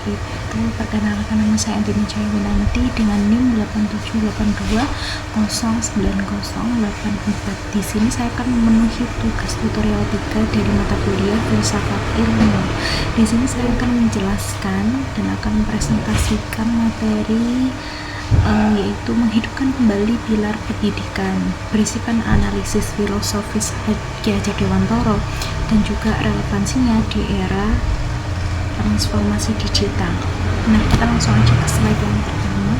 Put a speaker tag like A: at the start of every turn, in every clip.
A: itu perkenalkan, nama saya Andini Jaya Winanti dengan NIM 8782090844. Di sini saya akan memenuhi tugas tutorial 3 dari mata kuliah Filsafat Ilmu. Di sini saya akan menjelaskan dan akan mempresentasikan materi yaitu menghidupkan kembali pilar pendidikan, berisikan analisis filosofis Ki Hajar Dewantara dan juga relevansinya di era transformasi digital. Nah, kita langsung aja ke slide yang pertama.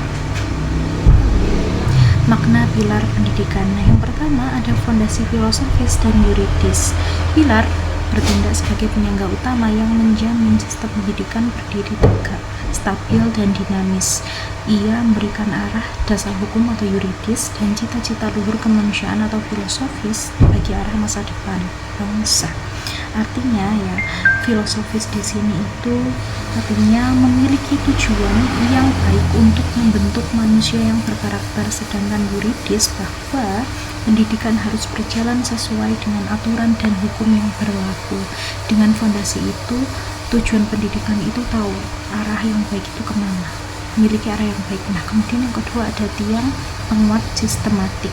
A: Makna pilar pendidikan. Nah, yang pertama ada fondasi filosofis dan yuridis. Pilar bertindak sebagai penyangga utama yang menjamin sistem pendidikan berdiri tegak, stabil dan dinamis. Ia memberikan arah dasar hukum atau yuridis dan cita-cita luhur kemanusiaan atau filosofis bagi arah masa depan bangsa. Artinya ya, filosofis di sini itu artinya memiliki tujuan yang baik untuk membentuk manusia yang berkarakter, sedangkan yuridis bahwa pendidikan harus berjalan sesuai dengan aturan dan hukum yang berlaku. Dengan fondasi itu, tujuan pendidikan itu tahu arah yang baik itu kemana, memiliki arah yang baik. Nah, kemudian yang kedua ada tiang penguat sistemik.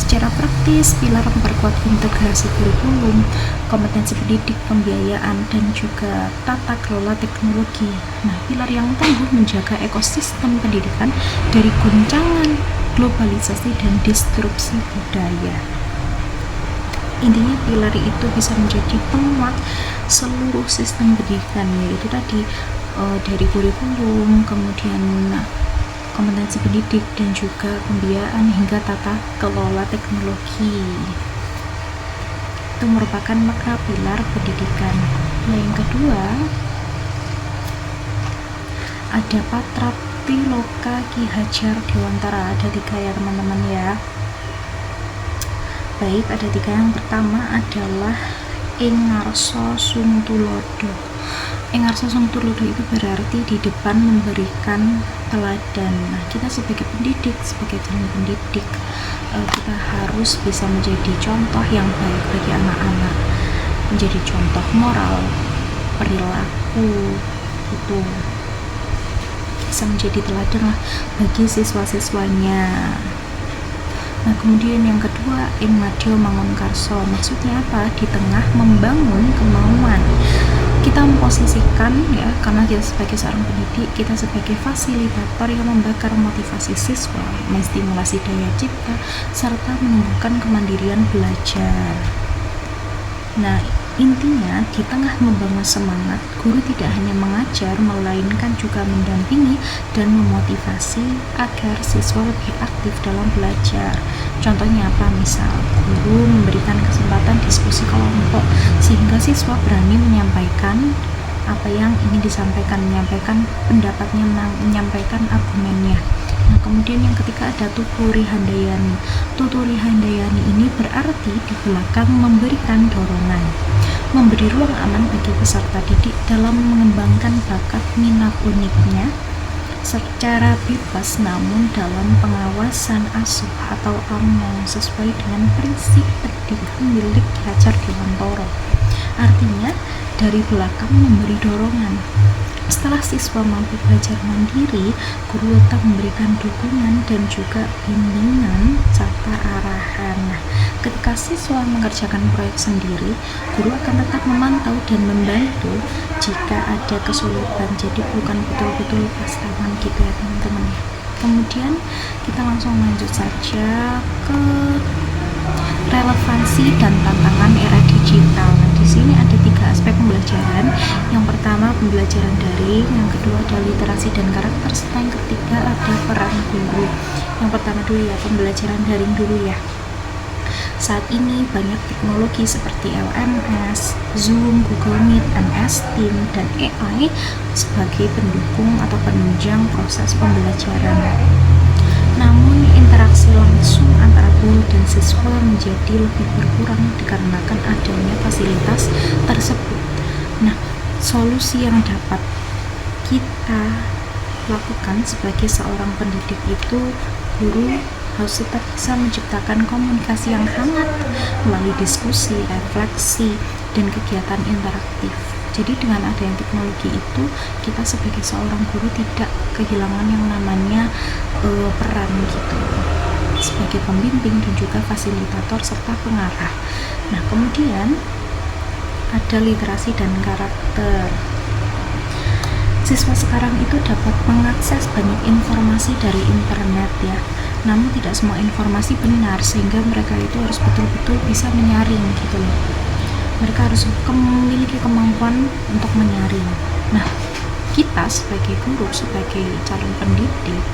A: Secara praktis, pilar memperkuat integrasi kurikulum, kompetensi pendidik, pembiayaan, dan juga tata kelola teknologi. Nah, pilar yang tangguh menjaga ekosistem pendidikan dari guncangan globalisasi dan disrupsi budaya. Intinya pilar itu bisa menjadi penguat seluruh sistem pendidikan, yaitu tadi dari kurikulum, kemudian kompetensi pendidik, dan juga pembiayaan hingga tata kelola teknologi. Itu merupakan makna pilar pendidikan. Nah, yang kedua ada Patra Piloka Ki Hajar Dewantara. Ada 3 ya teman-teman ya. Baik, ada 3. Yang pertama adalah Engarso Sungtulodo. Engarso Sungtulodo itu berarti di depan memberikan teladan. Nah, kita sebagai pendidik, sebagai calon pendidik, kita harus bisa menjadi contoh yang baik bagi anak-anak, menjadi contoh moral, perilaku, itu bisa menjadi teladan lah bagi siswa-siswanya. Nah, kemudian yang kedua, Ing Madya Mangunkarso. Maksudnya apa? Di tengah membangun kemauan. Kita memposisikan ya, karena kita sebagai seorang pendidik, kita sebagai fasilitator yang membakar motivasi siswa, menstimulasi daya cipta, serta menumbuhkan kemandirian belajar. Nah, intinya di tengah membangun semangat, guru tidak hanya mengajar, melainkan juga mendampingi dan memotivasi agar siswa lebih aktif dalam belajar. Contohnya apa? Misal, guru memberikan kesempatan diskusi kelompok sehingga siswa berani menyampaikan apa yang ingin disampaikan, menyampaikan pendapatnya, menyampaikan argumennya. Nah, kemudian yang ketiga ada Tuturi Handayani. Tuturi Handayani ini berarti di belakang memberikan dorongan, memberi ruang aman bagi peserta didik dalam mengembangkan bakat minat uniknya secara bebas, namun dalam pengawasan asuh atau AMO sesuai dengan prinsip pendidikan milik Ki Hajar Dewantara. Artinya dari belakang memberi dorongan. Setelah siswa mampu belajar mandiri, guru tetap memberikan dukungan dan juga bimbingan serta arahan. Nah, ketika siswa mengerjakan proyek sendiri, guru akan tetap memantau dan membantu jika ada kesulitan. Jadi bukan betul-betul pas tangan gitu ya teman-teman. Kemudian kita langsung lanjut saja ke relevansi dan tantangan era digital. Nah, di sini ada 3 aspek pembelajaran. Yang pertama pembelajaran daring, yang kedua ada literasi dan karakter, serta yang ketiga ada peran guru. Yang pertama dulu ya, pembelajaran daring dulu ya. Saat ini banyak teknologi seperti LMS, Zoom, Google Meet, MS Team, dan AI sebagai pendukung atau penunjang proses pembelajaran. Namun interaksi langsung antara guru dan siswa menjadi lebih berkurang dikarenakan adanya fasilitas tersebut. Nah, solusi yang dapat kita lakukan sebagai seorang pendidik itu, guru harus tetap bisa menciptakan komunikasi yang hangat melalui diskusi, refleksi, dan kegiatan interaktif. Jadi dengan adanya teknologi itu, kita sebagai seorang guru tidak kehilangan yang namanya peran gitu, sebagai pembimbing dan juga fasilitator serta pengarah. Nah, kemudian ada literasi dan karakter. Siswa sekarang itu dapat mengakses banyak informasi dari internet ya, namun tidak semua informasi benar, sehingga mereka itu harus betul-betul bisa menyaring gitu loh. Mereka harus memiliki kemampuan untuk menyaring. Nah, kita sebagai guru, sebagai calon pendidik,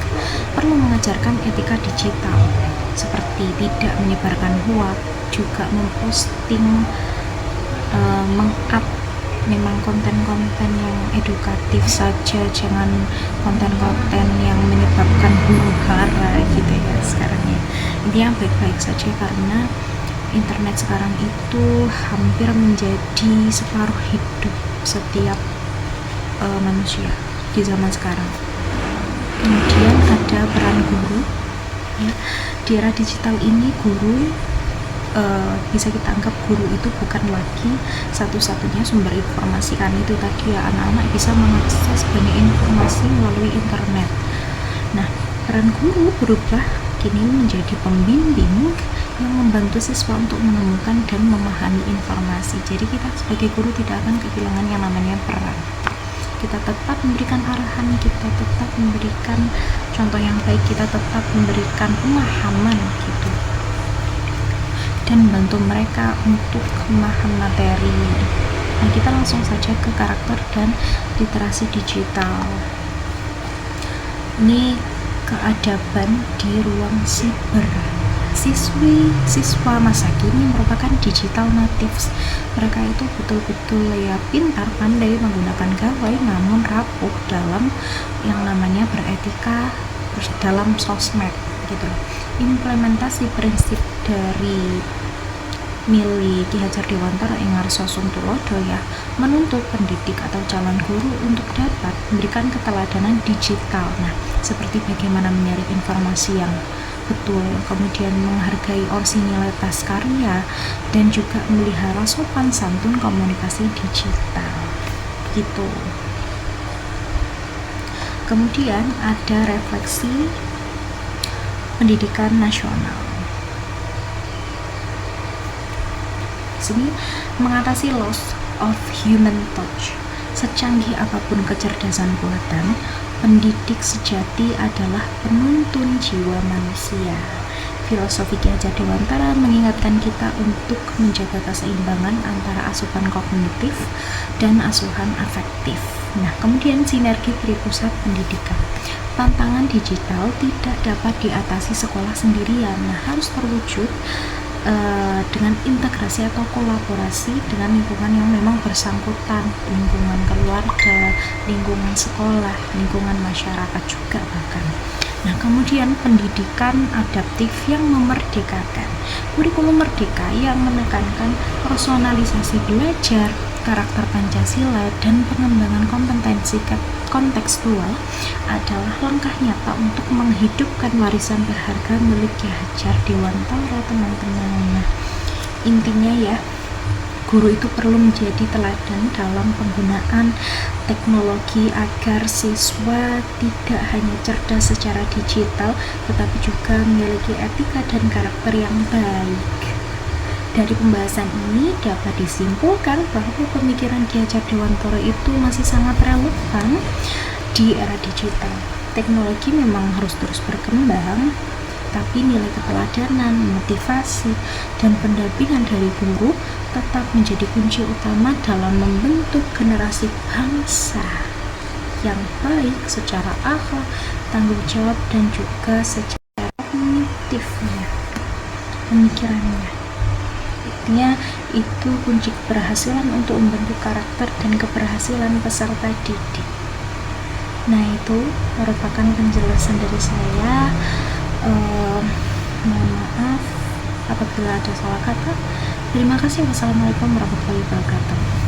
A: perlu mengajarkan etika digital, seperti tidak menyebarkan hoax, juga memposting, meng-up memang konten-konten yang edukatif saja, jangan konten-konten yang menyebabkan huru-hara gitu ya sekarang ya. Intinya baik-baik saja, karena internet sekarang itu hampir menjadi separuh hidup setiap manusia di zaman sekarang. Kemudian ada peran guru ya. Di era digital ini guru bisa kita anggap guru itu bukan lagi satu-satunya sumber informasi, karena itu tadi ya, anak-anak bisa mengakses banyak informasi melalui internet. Nah, peran guru berubah kini menjadi pembimbing yang membantu siswa untuk menemukan dan memahami informasi. Jadi kita sebagai guru tidak akan kehilangan yang namanya peran. Kita tetap memberikan arahan, kita tetap memberikan contoh yang baik, kita tetap memberikan pemahaman gitu, dan membantu mereka untuk memahami materi. Nah, kita langsung saja ke karakter dan literasi digital. Ini keadaban di ruang siber. Siswa masa kini merupakan digital natives. Mereka itu betul-betul ya pintar, pandai menggunakan gawai, namun rapuh dalam yang namanya beretika dalam sosmed gitu loh. Implementasi prinsip dari Mili Ki Hajar Dewantara ing ngarsa Tulodo ya, menuntut pendidik atau calon guru untuk dapat memberikan keteladanan digital. Nah, seperti bagaimana menyaring informasi yang betul, kemudian menghargai orisinilitas karya, dan juga melihara sopan santun komunikasi digital gitu. Kemudian ada refleksi pendidikan nasional. Sini mengatasi loss of human touch. Secanggih apapun kecerdasan buatan, pendidik sejati adalah penuntun jiwa manusia. Filosofi Ki Hajar Dewantara mengingatkan kita untuk menjaga keseimbangan antara asupan kognitif dan asuhan afektif. Nah, kemudian sinergi tripusat pendidikan. Tantangan digital tidak dapat diatasi sekolah sendirian. Nah, harus terwujud dengan integrasi atau kolaborasi dengan lingkungan yang memang bersangkutan, lingkungan keluarga, lingkungan sekolah, lingkungan masyarakat juga bahkan. Nah, kemudian pendidikan adaptif yang memerdekakan. Kurikulum merdeka yang menekankan personalisasi belajar, karakter Pancasila, dan pengembangan kompetensi kontekstual adalah langkah nyata untuk menghidupkan warisan berharga milik Ki Hajar Dewantara, teman-teman. Nah, intinya ya, guru itu perlu menjadi teladan dalam penggunaan teknologi agar siswa tidak hanya cerdas secara digital, tetapi juga memiliki etika dan karakter yang baik. Dari pembahasan ini dapat disimpulkan bahwa pemikiran Ki Hajar Dewantara itu masih sangat relevan di era digital. Teknologi memang harus terus berkembang, tapi nilai keteladanan, motivasi, dan pendampingan dari guru tetap menjadi kunci utama dalam membentuk generasi bangsa yang baik secara akhlak, tanggung jawab, dan juga secara kognitifnya, pemikirannya. Intinya itu kunci keberhasilan untuk membentuk karakter dan keberhasilan peserta didik. Nah, itu merupakan penjelasan dari saya. Mohon maaf apabila ada salah kata. Terima kasih. Wassalamualaikum warahmatullahi wabarakatuh.